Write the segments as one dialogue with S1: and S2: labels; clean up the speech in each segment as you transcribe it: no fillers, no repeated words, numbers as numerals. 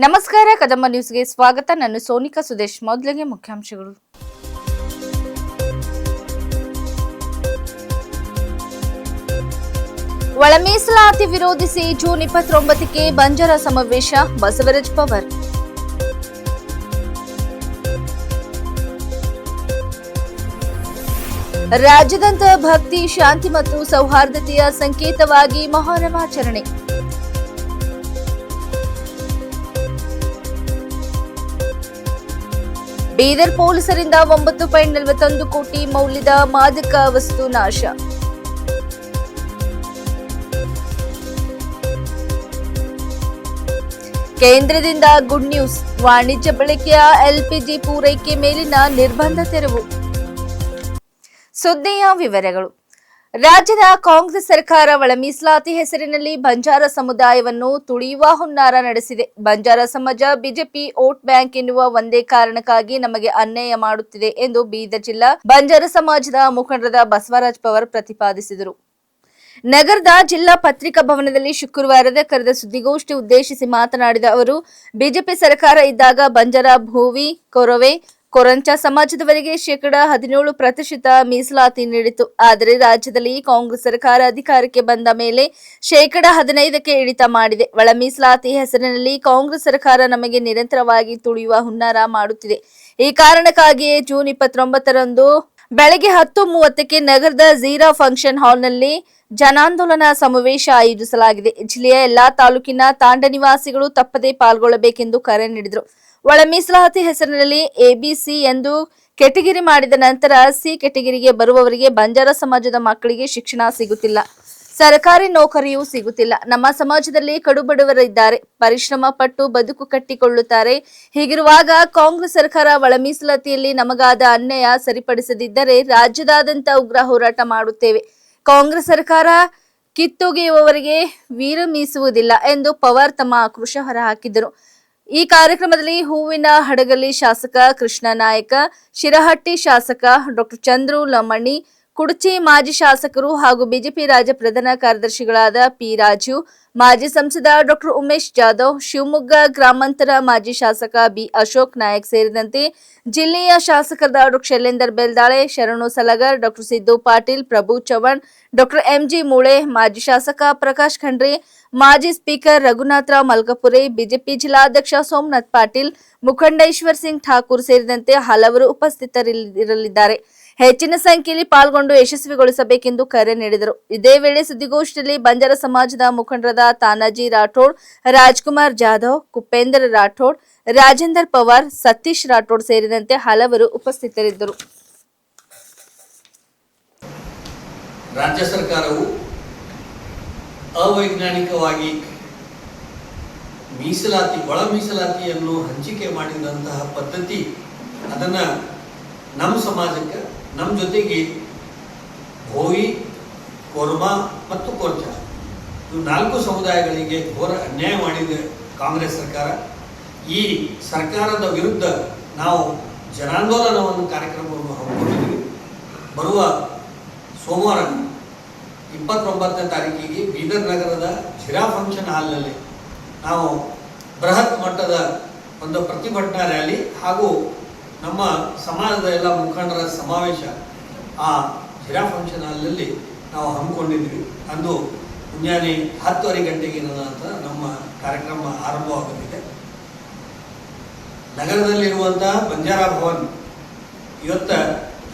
S1: ನಮಸ್ಕಾರ ಕದಂಬ ನ್ಯೂಸ್ಗೆ ಸ್ವಾಗತ. ನಾನು ಸೋನಿಕಾ ಸುದೇಶ್. ಮೊದಲಿಗೆ ಮುಖ್ಯಾಂಶಗಳು. ಒಳ ಮೀಸಲಾತಿ ವಿರೋಧಿಸಿ ಜೂನ್ 29ಕ್ಕೆ ಬಂಜಾರ ಸಮಾವೇಶ, ಬಸವರಾಜ್ ಪವರ್. ರಾಜ್ಯಾದ್ಯಂತ ಭಕ್ತಿ, ಶಾಂತಿ ಮತ್ತು ಸೌಹಾರ್ದತೆಯ ಸಂಕೇತವಾಗಿ ಮೊಹರಮಾಚರಣೆ. ಬೀದರ್ ಪೊಲೀಸರಿಂದ 9.41 ಕೋಟಿ ಮೌಲ್ಯದ ಮಾದಕ ವಸ್ತು ನಾಶ. ಕೇಂದ್ರದಿಂದ ಗುಡ್ ನ್ಯೂಸ್, ವಾಣಿಜ್ಯ ಬಳಕೆಯ ಎಲ್ಪಿಜಿ ಪೂರೈಕೆ ಮೇಲಿನ ನಿರ್ಬಂಧ ತೆರವು. ಸುದ್ದಿಯ ವಿವರಗಳು. ರಾಜ್ಯದ ಕಾಂಗ್ರೆಸ್ ಸರ್ಕಾರ ಒಳ ಮೀಸಲಾತಿ ಹೆಸರಿನಲ್ಲಿ ಬಂಜಾರ ಸಮುದಾಯವನ್ನು ತುಳಿಯುವ ಹುನ್ನಾರ ನಡೆಸಿದೆ. ಬಂಜಾರ ಸಮಾಜ ಬಿಜೆಪಿ ವೋಟ್ ಬ್ಯಾಂಕ್ ಎನ್ನುವ ಒಂದೇ ಕಾರಣಕ್ಕಾಗಿ ನಮಗೆ ಅನ್ಯಾಯ ಮಾಡುತ್ತಿದೆ ಎಂದು ಬೀದರ್ ಜಿಲ್ಲಾ ಬಂಜಾರ ಸಮಾಜದ ಮುಖಂಡರಾದ ಬಸವರಾಜ್ ಪವರ್ ಪ್ರತಿಪಾದಿಸಿದರು. ನಗರದ ಜಿಲ್ಲಾ ಪತ್ರಿಕಾ ಭವನದಲ್ಲಿ ಶುಕ್ರವಾರದ ಕರೆದ ಸುದ್ದಿಗೋಷ್ಠಿ ಉದ್ದೇಶಿಸಿ ಮಾತನಾಡಿದ ಅವರು, ಬಿಜೆಪಿ ಸರ್ಕಾರ ಇದ್ದಾಗ ಬಂಜಾರ, ಭೋವಿ, ಕೊರವೆ, ಕೊರಂಚ ಸಮಾಜದವರಿಗೆ 17% ಮೀಸಲಾತಿ ನೀಡಿತು. ಆದರೆ ರಾಜ್ಯದಲ್ಲಿ ಕಾಂಗ್ರೆಸ್ ಸರ್ಕಾರ ಅಧಿಕಾರಕ್ಕೆ ಬಂದ ಮೇಲೆ 15% ಇಳಿತ ಮಾಡಿದೆ. ಒಳ ಮೀಸಲಾತಿ ಹೆಸರಿನಲ್ಲಿ ಕಾಂಗ್ರೆಸ್ ಸರ್ಕಾರ ನಮಗೆ ನಿರಂತರವಾಗಿ ತುಳಿಯುವ ಹುನ್ನಾರ ಮಾಡುತ್ತಿದೆ. ಈ ಕಾರಣಕ್ಕಾಗಿಯೇ ಜೂನ್ 29ರಂದು ಬೆಳಗ್ಗೆ 10:30ಕ್ಕೆ ನಗರದ ಝೀರಾ ಫಂಕ್ಷನ್ ಹಾಲ್ನಲ್ಲಿ ಜನಾಂದೋಲನ ಸಮಾವೇಶ ಆಯೋಜಿಸಲಾಗಿದೆ. ಜಿಲ್ಲೆಯ ಎಲ್ಲಾ ತಾಲೂಕಿನ ತಾಂಡ ನಿವಾಸಿಗಳು ತಪ್ಪದೇ ಪಾಲ್ಗೊಳ್ಳಬೇಕೆಂದು ಕರೆ ನೀಡಿದರು. ಒಳ ಮೀಸಲಾತಿ ಹೆಸರಿನಲ್ಲಿ ಎಬಿಸಿ ಎಂದು ಕೆಟಗಿರಿ ಮಾಡಿದ ನಂತರ ಸಿ ಕೆಟಗಿರಿಗೆ ಬರುವವರಿಗೆ ಬಂಜಾರ ಸಮಾಜದ ಮಕ್ಕಳಿಗೆ ಶಿಕ್ಷಣ ಸಿಗುತ್ತಿಲ್ಲ, ಸರ್ಕಾರಿ ನೌಕರಿಯೂ ಸಿಗುತ್ತಿಲ್ಲ. ನಮ್ಮ ಸಮಾಜದಲ್ಲಿ ಕಡುಬಡವರಿದ್ದಾರೆ, ಪರಿಶ್ರಮ ಪಟ್ಟು ಬದುಕು ಕಟ್ಟಿಕೊಳ್ಳುತ್ತಾರೆ. ಹೀಗಿರುವಾಗ ಕಾಂಗ್ರೆಸ್ ಸರ್ಕಾರ ಒಳ ಮೀಸಲಾತಿಯಲ್ಲಿ ನಮಗಾದ ಅನ್ಯಾಯ ಸರಿಪಡಿಸದಿದ್ದರೆ ರಾಜ್ಯದಾದ್ಯಂತ ಉಗ್ರ ಹೋರಾಟ ಮಾಡುತ್ತೇವೆ. ಕಾಂಗ್ರೆಸ್ ಸರ್ಕಾರ ಕಿತ್ತೊಗೆಯುವವರಿಗೆ ವಿರಮಿಸುವುದಿಲ್ಲ ಎಂದು ಪವಾರ್ ತಮ್ಮ ಆಕ್ರೋಶ ಹೊರಹಾಕಿದರು. ಈ ಕಾರ್ಯಕ್ರಮದಲ್ಲಿ ಹೂವಿನ ಹಡಗಲಿ ಶಾಸಕ ಕೃಷ್ಣ ನಾಯಕ, ಶಿರಹಟ್ಟಿ ಶಾಸಕ ಡಾಕ್ಟರ್ ಚಂದ್ರು ಲಮಣಿ, ಕುಡಚಿ ಮಾಜಿ ಶಾಸಕರು ಹಾಗೂ ಬಿಜೆಪಿ ರಾಜ್ಯ ಪ್ರಧಾನ ಕಾರ್ಯದರ್ಶಿಗಳಾದ ಪಿ ರಾಜು, ಮಾಜಿ ಸಂಸದ ಡಾಕ್ಟರ್ ಉಮೇಶ್ ಜಾಧವ್, ಶಿವಮೊಗ್ಗ ಗ್ರಾಮಾಂತರ ಮಾಜಿ ಶಾಸಕ ಬಿ ಅಶೋಕ್ ನಾಯಕ್ ಸೇರಿದಂತೆ ಜಿಲ್ಲೆಯ ಶಾಸಕರಾದ ಡಾಕ್ಟರ್ ಶೈಲೇಂದರ್ ಬೆಲ್ದಾಳೆ, ಶರಣು ಸಲಗರ್, ಡಾಕ್ಟರ್ ಸಿದ್ದು ಪಾಟೀಲ್, ಪ್ರಭು ಚವ್ಹಾಣ್, ಡಾಕ್ಟರ್ ಎಂಜಿ ಮೂಳೆ, ಮಾಜಿ ಶಾಸಕ ಪ್ರಕಾಶ್ ಖಂಡ್ರೆ, ಮಾಜಿ ಸ್ಪೀಕರ್ ರಘುನಾಥರಾವ್ ಮಲ್ಕಪುರೆ, ಬಿಜೆಪಿ ಜಿಲ್ಲಾಧ್ಯಕ್ಷ ಸೋಮನಾಥ್ ಪಾಟೀಲ್, ಮುಖಂಡ ಈಶ್ವರ್ ಸಿಂಗ್ ಠಾಕೂರ್ ಸೇರಿದಂತೆ ಹಲವರು ಉಪಸ್ಥಿತರಿರಲಿದ್ದಾರೆ. ಹೆಚ್ಚಿನ ಸಂಖ್ಯೆಯಲ್ಲಿ ಪಾಲ್ಗೊಂಡು ಯಶಸ್ವಿಗೊಳಿಸಬೇಕೆಂದು ಕರೆ ನೀಡಿದರು. ಇದೇ ವೇಳೆ ಸುದ್ದಿಗೋಷ್ಠಿಯಲ್ಲಿ ಬಂಜಾರ ಸಮಾಜದ ಮುಖಂಡರಾದ ತಾನಾಜಿ ರಾಠೋಡ್, ರಾಜ್ಕುಮಾರ್ ಜಾಧವ್, ಕುಪೇಂದ್ರ ರಾಠೋಡ್, ರಾಜೇಂದರ್ ಪವಾರ್, ಸತೀಶ್ ರಾಠೋಡ್ ಸೇರಿದಂತೆ ಹಲವರು ಉಪಸ್ಥಿತರಿದ್ದರು.
S2: ರಾಜ್ಯ ಸರ್ಕಾರವು ಅವೈಜ್ಞಾನಿಕವಾಗಿ ಒಳ ಮೀಸಲಾತಿಯನ್ನು ಹಂಚಿಕೆ ಮಾಡಿದಂತಹ ಪದ್ಧತಿ, ಅದನ್ನು ನಮ್ಮ ಸಮಾಜಕ್ಕೆ, ನಮ್ಮ ಜೊತೆಗೆ ಭೋವಿ, ಕೊರ್ಮಾ ಮತ್ತು ಕೊರ್ಚ ಇವು 4 ಸಮುದಾಯಗಳಿಗೆ ಘೋರ ಅನ್ಯಾಯ ಮಾಡಿದ ಕಾಂಗ್ರೆಸ್ ಸರ್ಕಾರ. ಈ ಸರ್ಕಾರದ ವಿರುದ್ಧ ನಾವು ಜನಾಂದೋಲನವನ್ನು ಕಾರ್ಯಕ್ರಮವನ್ನು ಹಮ್ಮಿಕೊಂಡಿದ್ದೀವಿ. ಬರುವ ಸೋಮವಾರ 29ನೇ ತಾರೀಕಿಗೆ ಬೀದರ್ ನಗರದ ಝೀರಾ ಫಂಕ್ಷನ್ ಹಾಲ್ನಲ್ಲಿ ನಾವು ಬೃಹತ್ ಮಟ್ಟದ ಒಂದು ಪ್ರತಿಭಟನಾ ರ್ಯಾಲಿ ಹಾಗೂ ನಮ್ಮ ಸಮಾಜದ ಎಲ್ಲ ಮುಖಂಡರ ಸಮಾವೇಶ ಆ ಝೀರಾ ಫಂಕ್ಷನ್ ಹಾಲ್ನಲ್ಲಿ ನಾವು ಹಮ್ಮಿಕೊಂಡಿದ್ವಿ. ಅಂದು ಮುಂಜಾನೆ 10:30 ಗಂಟೆಗೆ ನಮ್ಮ ಕಾರ್ಯಕ್ರಮ ಆರಂಭವಾಗಲಿದೆ. ನಗರದಲ್ಲಿರುವಂತಹ ಬಂಜಾರ ಭವನ್ ಇವತ್ತ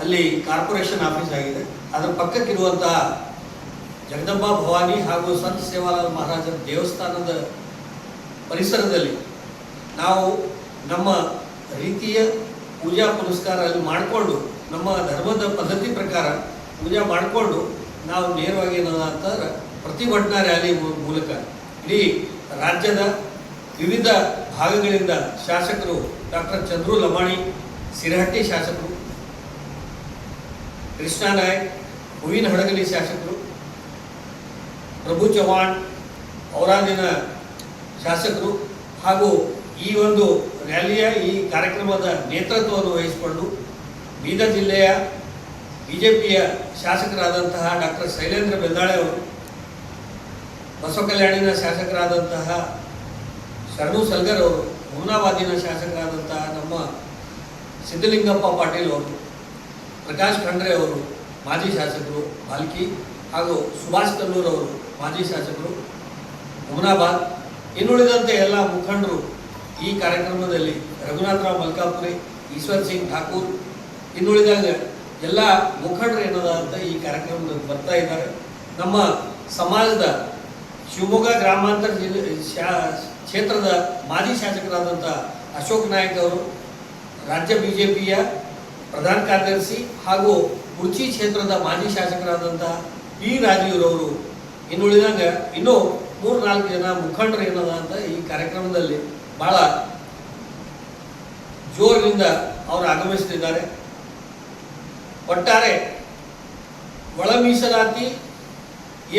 S2: ಅಲ್ಲಿ ಕಾರ್ಪೊರೇಷನ್ ಆಫೀಸ್ ಆಗಿದೆ. ಅದರ ಪಕ್ಕಕ್ಕಿರುವಂತಹ ಜಗದಂಬಾ ಭವಾನಿ ಹಾಗೂ ಸಂತ ಸೇವಾಲಾಲ್ ಮಹಾರಾಜರ ದೇವಸ್ಥಾನದ ಪರಿಸರದಲ್ಲಿ ನಾವು ನಮ್ಮ ರೀತಿಯ ಪೂಜಾ ಪುನಸ್ಕಾರ ಅಲ್ಲಿ ಮಾಡಿಕೊಂಡು, ನಮ್ಮ ಧರ್ಮದ ಪದ್ಧತಿ ಪ್ರಕಾರ ಪೂಜೆ ಮಾಡಿಕೊಂಡು ನಾವು ನೇರವಾಗಿ ಏನಂತಾರೆ ಪ್ರತಿಭಟನಾ ರ್ಯಾಲಿ ಮೂಲಕ ಇಡೀ ರಾಜ್ಯದ ವಿವಿಧ ಭಾಗಗಳಿಂದ ಶಾಸಕರು, ಡಾಕ್ಟರ್ ಚಂದ್ರು ಲಮಾಣಿ, ಸಿರಹಟ್ಟಿ ಶಾಸಕರು, ಕೃಷ್ಣ ನಾಯಕ್, ಹೂವಿನ ಹಡಗಲಿ ಶಾಸಕರು, ಪ್ರಭು ಚವ್ಹಾಣ್, ಔರಾದಿನ ಶಾಸಕರು ಹಾಗೂ ಈ ಒಂದು ರ್ಯಾಲಿಯ ಈ ಕಾರ್ಯಕ್ರಮದ ನೇತೃತ್ವವನ್ನು ವಹಿಸಿಕೊಂಡು ಬೀದರ್ ಜಿಲ್ಲೆಯ ಬಿಜೆಪಿಯ ಶಾಸಕರಾದಂತಹ ಡಾಕ್ಟರ್ ಶೈಲೇಂದ್ರ ಬೆಲ್ದಾಳೆ ಅವರು, ಬಸವ ಕಲ್ಯಾಣಿನ ಶಾಸಕರಾದಂತಹ ಶರಣು ಸಲಗರ್ ಅವರು ಹುಮನಾಬಾದಿನ ಶಾಸಕರಾದಂಥ ನಮ್ಮ ಸಿದ್ದಲಿಂಗಪ್ಪ ಪಾಟೀಲ್ ಅವರು, ಪ್ರಕಾಶ್ ಖಂಡ್ರೆ ಅವರು ಮಾಜಿ ಶಾಸಕರು ಬಾಲ್ಕಿ, ಹಾಗೂ ಸುಭಾಷ್ ಕಲ್ಲೂರ್ ಅವರು ಮಾಜಿ ಶಾಸಕರು ಹುಮನಾಬಾದ್, ಇನ್ನುಳಿದಂತೆ ಎಲ್ಲ ಮುಖಂಡರು ಈ ಕಾರ್ಯಕ್ರಮದಲ್ಲಿ ರಘುನಾಥರಾವ್ ಮಲ್ಕಾಪುರಿ, ಈಶ್ವರ್ ಸಿಂಗ್ ಠಾಕೂರ್, ಇನ್ನುಳಿದಾಗ ಎಲ್ಲ ಮುಖಂಡರು ಏನದ ಅಂತ ಈ ಕಾರ್ಯಕ್ರಮದಲ್ಲಿ ಬರ್ತಾ ಇದ್ದಾರೆ. ನಮ್ಮ ಸಮಾಜದ ಶಿವಮೊಗ್ಗ ಗ್ರಾಮಾಂತರ ಕ್ಷೇತ್ರದ ಮಾಜಿ ಶಾಸಕರಾದಂಥ ಅಶೋಕ್ ನಾಯಕ್ ಅವರು, ರಾಜ್ಯ ಬಿಜೆಪಿಯ ಪ್ರಧಾನ ಕಾರ್ಯದರ್ಶಿ ಹಾಗೂ ಕುರ್ಚಿ ಕ್ಷೇತ್ರದ ಮಾಜಿ ಶಾಸಕರಾದಂಥ ಪಿ ರಾಜೀವ್ರವರು, ಇನ್ನುಳಿದಾಗ ಇನ್ನೂ 3-4 ಜನ ಮುಖಂಡರು ಏನದ ಅಂತ ಈ ಕಾರ್ಯಕ್ರಮದಲ್ಲಿ ಭಾಳ ಜೋರಿನಿಂದ ಅವರು ಆಗಮಿಸುತ್ತಿದ್ದಾರೆ. ಒಟ್ಟಾರೆ ಒಳ ಮೀಸಲಾತಿ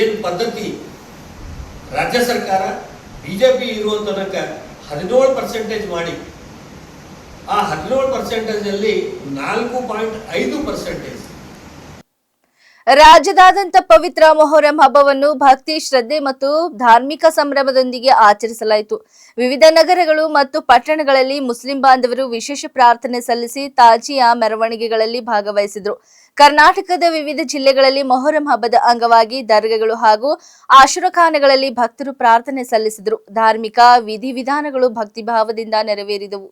S2: ಏನು ಪದ್ಧತಿ ರಾಜ್ಯ ಸರ್ಕಾರ ಬಿಜೆಪಿ ಇರುವ ತನಕ 17% ಮಾಡಿ, ಆ 17%ಅಲ್ಲಿ 4.5%
S1: ರಾಜ್ಯದಾದ್ಯಂತ ಪವಿತ್ರ ಮೊಹರಂ ಹಬ್ಬವನ್ನು ಭಕ್ತಿ, ಶ್ರದ್ಧೆ ಮತ್ತು ಧಾರ್ಮಿಕ ಸಂಭ್ರಮದೊಂದಿಗೆ ಆಚರಿಸಲಾಯಿತು. ವಿವಿಧ ನಗರಗಳು ಮತ್ತು ಪಟ್ಟಣಗಳಲ್ಲಿ ಮುಸ್ಲಿಂ ಬಾಂಧವರು ವಿಶೇಷ ಪ್ರಾರ್ಥನೆ ಸಲ್ಲಿಸಿ ತಾಜಿಯಾ ಮೆರವಣಿಗೆಗಳಲ್ಲಿ ಭಾಗವಹಿಸಿದರು. ಕರ್ನಾಟಕದ ವಿವಿಧ ಜಿಲ್ಲೆಗಳಲ್ಲಿ ಮೊಹರಂ ಹಬ್ಬದ ಅಂಗವಾಗಿ ದರ್ಗಾಗಳು ಹಾಗೂ ಆಶುರಖಾನೆಗಳಲ್ಲಿ ಭಕ್ತರು ಪ್ರಾರ್ಥನೆ ಸಲ್ಲಿಸಿದರು. ಧಾರ್ಮಿಕ ವಿಧಿವಿಧಾನಗಳು ಭಕ್ತಿಭಾವದಿಂದ ನೆರವೇರಿದವು.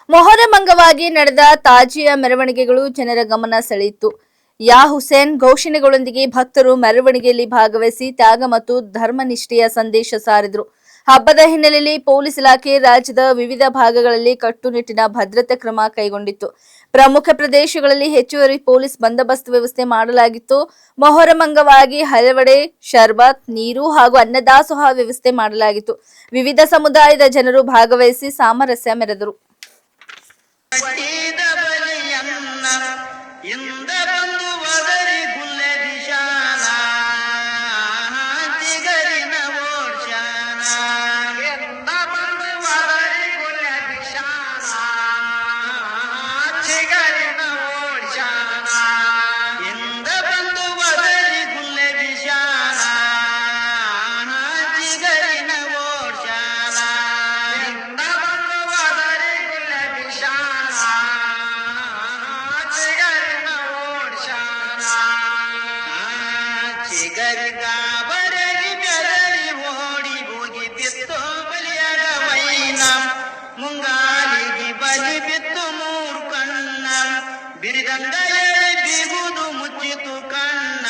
S1: ಮೊಹರಂ ಅಂಗವಾಗಿ ನಡೆದ ತಾಜಿಯಾ ಮೆರವಣಿಗೆಗಳು ಜನರ ಗಮನ ಸೆಳೆಯಿತು. ಯಾ ಹುಸೇನ್ ಘೋಷಣೆಗಳೊಂದಿಗೆ ಭಕ್ತರು ಮೆರವಣಿಗೆಯಲ್ಲಿ ಭಾಗವಹಿಸಿ ತ್ಯಾಗ ಮತ್ತು ಧರ್ಮನಿಷ್ಠೆಯ ಸಂದೇಶ ಸಾರಿದರು. ಹಬ್ಬದ ಹಿನ್ನೆಲೆಯಲ್ಲಿ ಪೊಲೀಸ್ ಇಲಾಖೆ ರಾಜ್ಯದ ವಿವಿಧ ಭಾಗಗಳಲ್ಲಿ ಕಟ್ಟುನಿಟ್ಟಿನ ಭದ್ರತಾ ಕ್ರಮ ಕೈಗೊಂಡಿತ್ತು. ಪ್ರಮುಖ ಪ್ರದೇಶಗಳಲ್ಲಿ ಹೆಚ್ಚುವರಿ ಪೊಲೀಸ್ ಬಂದೋಬಸ್ತ್ ವ್ಯವಸ್ಥೆ ಮಾಡಲಾಗಿತ್ತು. ಮೊಹರಂ ಅಂಗವಾಗಿ ಹಲವೆಡೆ ಶರ್ಬತ್, ನೀರು ಹಾಗೂ ಅನ್ನದಾಸೋಹ ವ್ಯವಸ್ಥೆ ಮಾಡಲಾಗಿತ್ತು. ವಿವಿಧ ಸಮುದಾಯದ ಜನರು ಭಾಗವಹಿಸಿ ಸಾಮರಸ್ಯ ಮೆರೆದರು.
S3: ಮುಂಗಾಲಿಗೆ ಬಲಿ ಬಿತ್ತು 3 ಕಣ್ಣ, ಬಿರಿದಂಡ ಬಿಗುದು ಮುಚ್ಚಿತು ಕಣ್ಣ.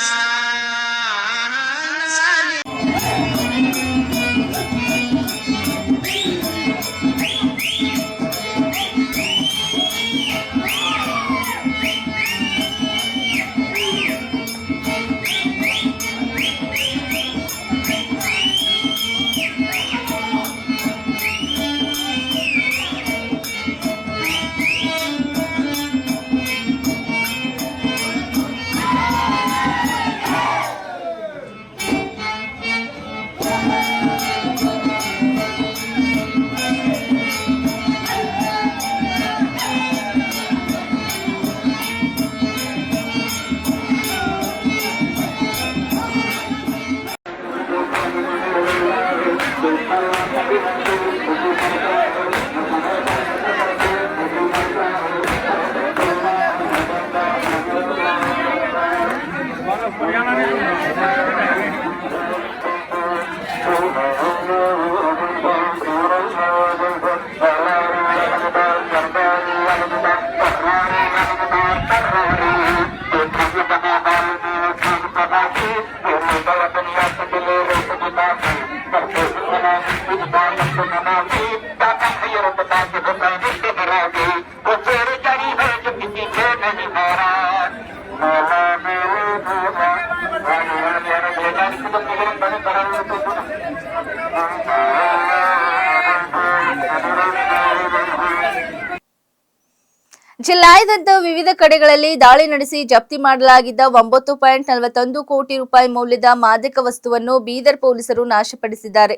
S1: ಜಿಲ್ಲಾದ್ಯಂತ ವಿವಿಧ ಕಡೆಗಳಲ್ಲಿ ದಾಳಿ ನಡೆಸಿ ಜಪ್ತಿ ಮಾಡಲಾಗಿದ್ದ 9.41 ಕೋಟಿ ರೂಪಾಯಿ ಮೌಲ್ಯದ ಮಾದಕ ವಸ್ತುವನ್ನು ಬೀದರ್ ಪೊಲೀಸರು ನಾಶಪಡಿಸಿದ್ದಾರೆ.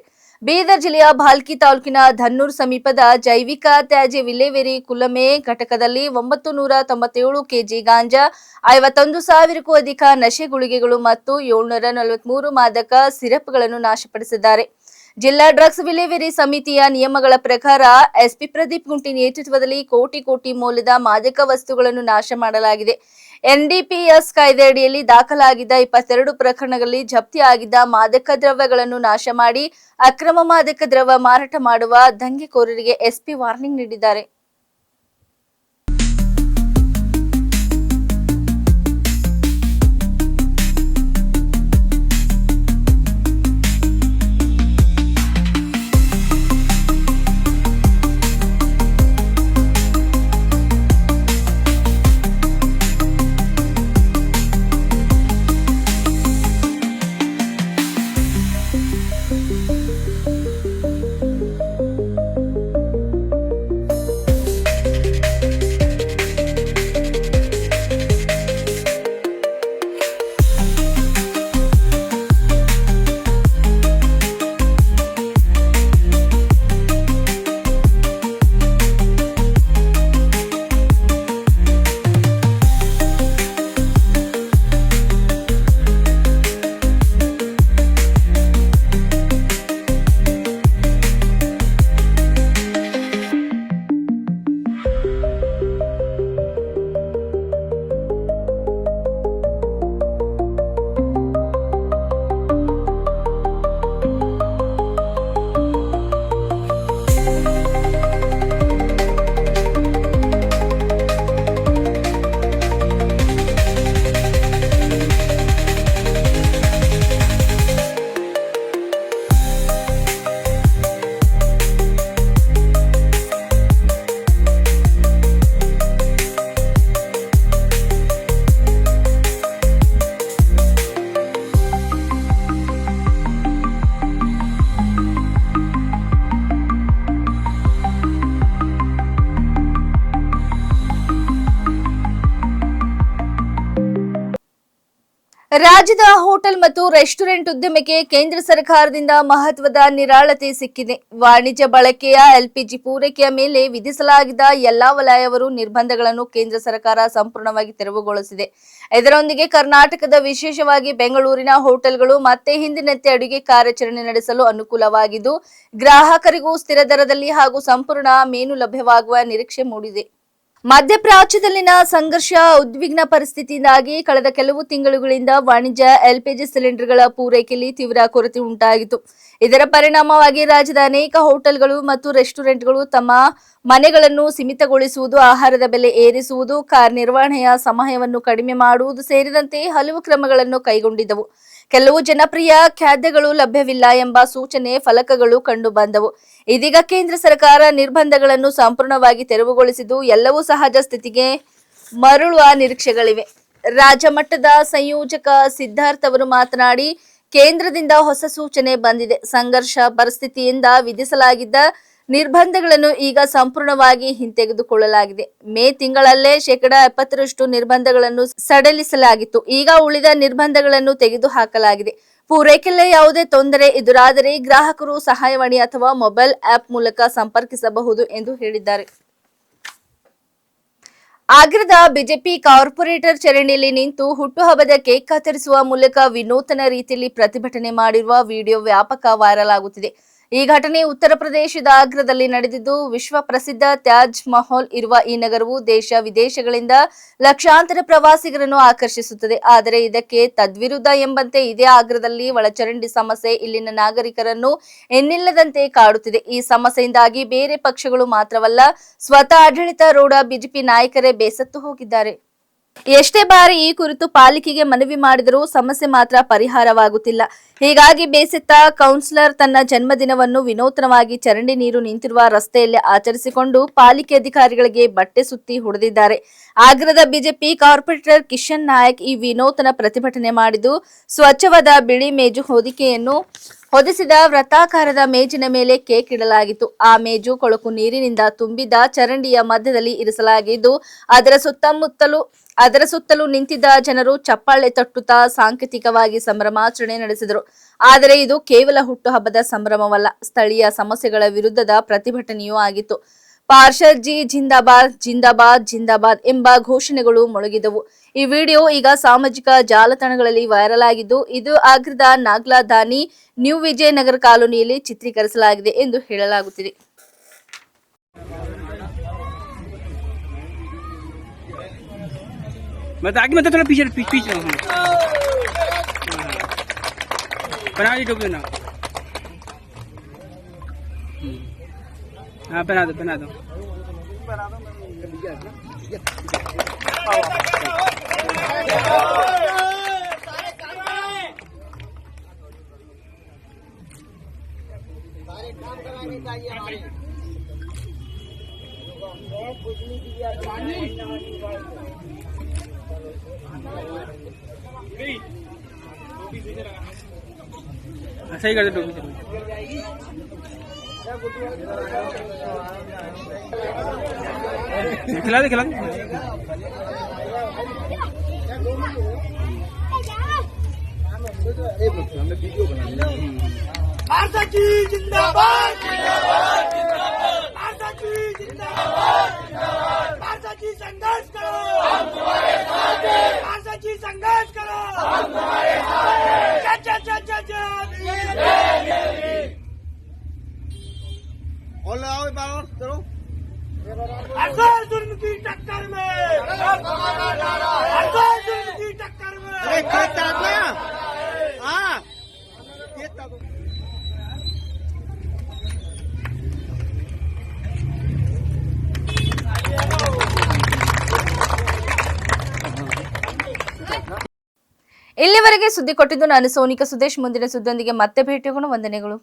S1: ಬೀದರ್ ಜಿಲ್ಲೆಯ ಭಾಲ್ಕಿ ತಾಲೂಕಿನ ಧನ್ನೂರ್ ಸಮೀಪದ ಜೈವಿಕ ತ್ಯಾಜ್ಯ ವಿಲೇವಾರಿ ಕುಲಮೆ ಘಟಕದಲ್ಲಿ 997 ಕೆಜಿ ಗಾಂಜಾ, 51,000ಕ್ಕೂ ಅಧಿಕ ನಶೆ ಗುಳಿಗೆಗಳು ಮತ್ತು 743 ಮಾದಕ ಸಿರಪ್ಗಳನ್ನು ನಾಶಪಡಿಸಿದ್ದಾರೆ. ಜಿಲ್ಲಾ ಡ್ರಗ್ಸ್ ವಿಲೇವಾರಿ ಸಮಿತಿಯ ನಿಯಮಗಳ ಪ್ರಕಾರ ಎಸ್ಪಿ ಪ್ರದೀಪ್ ಗುಂಟಿ ನೇತೃತ್ವದಲ್ಲಿ ಕೋಟಿ ಮೌಲ್ಯದ ಮಾದಕ ವಸ್ತುಗಳನ್ನು ನಾಶ ಮಾಡಲಾಗಿದೆ. ಎನ್ಡಿಪಿಎಸ್ ಕಾಯ್ದೆಯಡಿಯಲ್ಲಿ ದಾಖಲಾಗಿದ್ದ 22 ಪ್ರಕರಣಗಳಲ್ಲಿ ಜಪ್ತಿಯಾಗಿದ್ದ ಮಾದಕ ದ್ರವ್ಯಗಳನ್ನು ನಾಶ ಮಾಡಿ ಅಕ್ರಮ ಮಾದಕ ದ್ರವ್ಯ ಮಾರಾಟ ಮಾಡುವ ದಂಗೆಕೋರರಿಗೆ ಎಸ್ಪಿ ವಾರ್ನಿಂಗ್ ನೀಡಿದ್ದಾರೆ. ರಾಜ್ಯದ ಹೋಟೆಲ್ ಮತ್ತು ರೆಸ್ಟೋರೆಂಟ್ ಉದ್ಯಮಕ್ಕೆ ಕೇಂದ್ರ ಸರ್ಕಾರದಿಂದ ಮಹತ್ವದ ನಿರಾಳತೆ ಸಿಕ್ಕಿದೆ. ವಾಣಿಜ್ಯ ಬಳಕೆಯ ಎಲ್ಪಿಜಿ ಪೂರೈಕೆಯ ಮೇಲೆ ವಿಧಿಸಲಾಗಿದ್ದ ಎಲ್ಲಾ ವಲಯವರು ನಿರ್ಬಂಧಗಳನ್ನು ಕೇಂದ್ರ ಸರ್ಕಾರ ಸಂಪೂರ್ಣವಾಗಿ ತೆರವುಗೊಳಿಸಿದೆ. ಇದರೊಂದಿಗೆ ಕರ್ನಾಟಕದ ವಿಶೇಷವಾಗಿ ಬೆಂಗಳೂರಿನ ಹೋಟೆಲ್ಗಳು ಮತ್ತೆ ಹಿಂದಿನಂತೆ ಅಡುಗೆ ಕಾರ್ಯಾಚರಣೆ ನಡೆಸಲು ಅನುಕೂಲವಾಗಿದ್ದು, ಗ್ರಾಹಕರಿಗೂ ಸ್ಥಿರ ದರದಲ್ಲಿ ಹಾಗೂ ಸಂಪೂರ್ಣ ಮೆನು ಲಭ್ಯವಾಗುವ ನಿರೀಕ್ಷೆ ಮೂಡಿದೆ. ಮಧ್ಯಪ್ರಾಚ್ಯದಲ್ಲಿನ ಸಂಘರ್ಷ ಉದ್ವಿಗ್ನ ಪರಿಸ್ಥಿತಿಯಿಂದಾಗಿ ಕಳೆದ ಕೆಲವು ತಿಂಗಳುಗಳಿಂದ ವಾಣಿಜ್ಯ ಎಲ್ಪಿಜಿ ಸಿಲಿಂಡರ್ಗಳ ಪೂರೈಕೆಯಲ್ಲಿ ತೀವ್ರ ಕೊರತೆ ಉಂಟಾಗಿತ್ತು. ಇದರ ಪರಿಣಾಮವಾಗಿ ರಾಜ್ಯದ ಅನೇಕ ಹೋಟೆಲ್ಗಳು ಮತ್ತು ರೆಸ್ಟೋರೆಂಟ್ಗಳು ತಮ್ಮ ಮನೆಗಳನ್ನು ಸೀಮಿತಗೊಳಿಸುವುದು, ಆಹಾರದ ಬೆಲೆ ಏರಿಸುವುದು, ಕಾರ್ಯನಿರ್ವಹಣೆಯ ಸಮಯವನ್ನು ಕಡಿಮೆ ಮಾಡುವುದು ಸೇರಿದಂತೆ ಹಲವು ಕ್ರಮಗಳನ್ನು ಕೈಗೊಂಡಿದ್ದವು. ಕೆಲವು ಜನಪ್ರಿಯ ಖಾದ್ಯಗಳು ಲಭ್ಯವಿಲ್ಲ ಎಂಬ ಸೂಚನೆ ಫಲಕಗಳು ಕಂಡುಬಂದವು. ಇದೀಗ ಕೇಂದ್ರ ಸರ್ಕಾರ ನಿರ್ಬಂಧಗಳನ್ನು ಸಂಪೂರ್ಣವಾಗಿ ತೆರವುಗೊಳಿಸಿದ್ದು, ಎಲ್ಲವೂ ಸಹಜ ಸ್ಥಿತಿಗೆ ಮರಳುವ ನಿರೀಕ್ಷೆಗಳಿವೆ. ರಾಜ್ಯ ಮಟ್ಟದ ಸಂಯೋಜಕ ಸಿದ್ಧಾರ್ಥ್ ಅವರು ಮಾತನಾಡಿ, ಕೇಂದ್ರದಿಂದ ಹೊಸ ಸೂಚನೆ ಬಂದಿದೆ. ಸಂಘರ್ಷ ಪರಿಸ್ಥಿತಿಯಿಂದ ವಿಧಿಸಲಾಗಿದ್ದ ನಿರ್ಬಂಧಗಳನ್ನು ಈಗ ಸಂಪೂರ್ಣವಾಗಿ ಹಿಂತೆಗೆದುಕೊಳ್ಳಲಾಗಿದೆ. ಮೇ ತಿಂಗಳಲ್ಲೇ 70% ನಿರ್ಬಂಧಗಳನ್ನು ಸಡಿಲಿಸಲಾಗಿತ್ತು. ಈಗ ಉಳಿದ ನಿರ್ಬಂಧಗಳನ್ನು ತೆಗೆದುಹಾಕಲಾಗಿದೆ. ಪೂರೈಕೆಯಲ್ಲಿ ಯಾವುದೇ ತೊಂದರೆ ಎದುರಾದರೆ ಗ್ರಾಹಕರು ಸಹಾಯವಾಣಿ ಅಥವಾ ಮೊಬೈಲ್ ಆಪ್ ಮೂಲಕ ಸಂಪರ್ಕಿಸಬಹುದು ಎಂದು ಹೇಳಿದ್ದಾರೆ. ಆಗ್ರಾದ ಬಿಜೆಪಿ ಕಾರ್ಪೊರೇಟರ್ ಚರಂಡಿಯಲ್ಲಿ ನಿಂತು ಹುಟ್ಟುಹಬ್ಬದ ಕೇಕ್ ಕತ್ತರಿಸುವ ಮೂಲಕ ವಿನೂತನ ರೀತಿಯಲ್ಲಿ ಪ್ರತಿಭಟನೆ ಮಾಡಿರುವ ವಿಡಿಯೋ ವ್ಯಾಪಕ ವೈರಲ್ ಆಗುತ್ತಿದೆ. ಈ ಘಟನೆ ಉತ್ತರ ಪ್ರದೇಶದ ಆಗ್ರಾದಲ್ಲಿ ನಡೆದಿದ್ದು, ವಿಶ್ವ ಪ್ರಸಿದ್ಧ ತಾಜ್ ಮಹಲ್ ಇರುವ ಈ ನಗರವು ದೇಶ ವಿದೇಶಗಳಿಂದ ಲಕ್ಷಾಂತರ ಪ್ರವಾಸಿಗರನ್ನು ಆಕರ್ಷಿಸುತ್ತದೆ. ಆದರೆ ಇದಕ್ಕೆ ತದ್ವಿರುದ್ಧ ಎಂಬಂತೆ ಇದೇ ಆಗ್ರಾದಲ್ಲಿ ಒಳಚರಂಡಿ ಸಮಸ್ಯೆ ಇಲ್ಲಿನ ನಾಗರಿಕರನ್ನು ಎನ್ನಿಲ್ಲದಂತೆ ಕಾಡುತ್ತಿದೆ. ಈ ಸಮಸ್ಯೆಯಿಂದಾಗಿ ಬೇರೆ ಪಕ್ಷಗಳು ಮಾತ್ರವಲ್ಲ, ಸ್ವತಃ ಆಡಳಿತಾರೂಢ ಬಿಜೆಪಿ ನಾಯಕರೇ ಬೇಸತ್ತು ಹೋಗಿದ್ದಾರೆ. ಎಷ್ಟೇ ಬಾರಿ ಈ ಕುರಿತು ಪಾಲಿಕೆಗೆ ಮನವಿ ಮಾಡಿದರೂ ಸಮಸ್ಯೆ ಮಾತ್ರ ಪರಿಹಾರವಾಗುತ್ತಿಲ್ಲ. ಹೀಗಾಗಿ ಬೇಸತ್ತ ಕೌನ್ಸಿಲರ್ ತನ್ನ ಜನ್ಮದಿನವನ್ನು ವಿನೂತನವಾಗಿ ಚರಂಡಿ ನೀರು ನಿಂತಿರುವ ರಸ್ತೆಯಲ್ಲಿ ಆಚರಿಸಿಕೊಂಡು ಪಾಲಿಕೆ ಅಧಿಕಾರಿಗಳಿಗೆ ಬಟ್ಟೆ ಸುತ್ತಿ ಹೊಡೆದಿದ್ದಾರೆ. ಆಗ್ರಾದ ಬಿಜೆಪಿ ಕಾರ್ಪೊರೇಟರ್ ಕಿಶನ್ ನಾಯಕ್ ಈ ವಿನೂತನ ಪ್ರತಿಭಟನೆ ಮಾಡಿದ್ದು, ಸ್ವಚ್ಛವಾದ ಬಿಳಿ ಮೇಜು ಹೊದಿಸಿದ ವೃತ್ತಾಕಾರದ ಮೇಜಿನ ಮೇಲೆ ಕೇಕ್ ಇಡಲಾಗಿತ್ತು. ಆ ಮೇಜು ಕೊಳಕು ನೀರಿನಿಂದ ತುಂಬಿದ್ದ ಚರಂಡಿಯ ಮಧ್ಯದಲ್ಲಿ ಇರಿಸಲಾಗಿದ್ದು, ಅದರ ಸುತ್ತಲೂ ನಿಂತಿದ್ದ ಜನರು ಚಪ್ಪಾಳೆ ತಟ್ಟುತ್ತಾ ಸಾಂಕೇತಿಕವಾಗಿ ಸಂಭ್ರಮಾಚರಣೆ ನಡೆಸಿದರು. ಆದರೆ ಇದು ಕೇವಲ ಹುಟ್ಟುಹಬ್ಬದ ಸಂಭ್ರಮವಲ್ಲ, ಸ್ಥಳೀಯ ಸಮಸ್ಯೆಗಳ ವಿರುದ್ಧದ ಪ್ರತಿಭಟನೆಯೂ ಆಗಿತ್ತು. ಪಾರ್ಷದ್ ಜಿ ಜಿಂದಾಬಾದ್ ಜಿಂದಾಬಾದ್ ಜಿಂದಾಬಾದ್ ಎಂಬ ಘೋಷಣೆಗಳು ಮೊಳಗಿದವು. ಈ ವಿಡಿಯೋ ಈಗ ಸಾಮಾಜಿಕ ಜಾಲತಾಣಗಳಲ್ಲಿ ವೈರಲ್ ಆಗಿದ್ದು, ಇದು ಆಗ್ರಾದ ನಾಗ್ಲಾ ದಾನಿ ನ್ಯೂ ವಿಜಯನಗರ ಕಾಲೋನಿಯಲ್ಲಿ ಚಿತ್ರೀಕರಿಸಲಾಗಿದೆ ಎಂದು ಹೇಳಲಾಗುತ್ತಿದೆ.
S4: आगे मतलब थोड़ा पीछे पीछे बना दी टोपी ना. हाँ बना दो सही कर दे टोपी खिला दे
S3: आरसाची जिंदाबाद जिंदाबाद जिंदाबाद आरसाची जिंदाबाद जिंदाबाद आरसाची संघर्ष करो हम तुम्हारे साथ हैं आरसाची संघर्ष करो हम तुम्हारे साथ हैं जय और आओ बार करो हर जुल्म की टक्कर में हर जुल्म की टक्कर में अरे खेत हां
S1: ಇಲ್ಲಿವರೆಗೆ ಸುದ್ದಿ ಕೊಟ್ಟಿದ್ದು ನಾನು ಸೋನಿಕಾ ಸುದೇಶ್. ಮುಂದಿನ ಸುದ್ದಿಯೊಂದಿಗೆ ಮತ್ತೆ ಭೇಟಿಯಾಗೋಣ. ವಂದನೆಗಳು.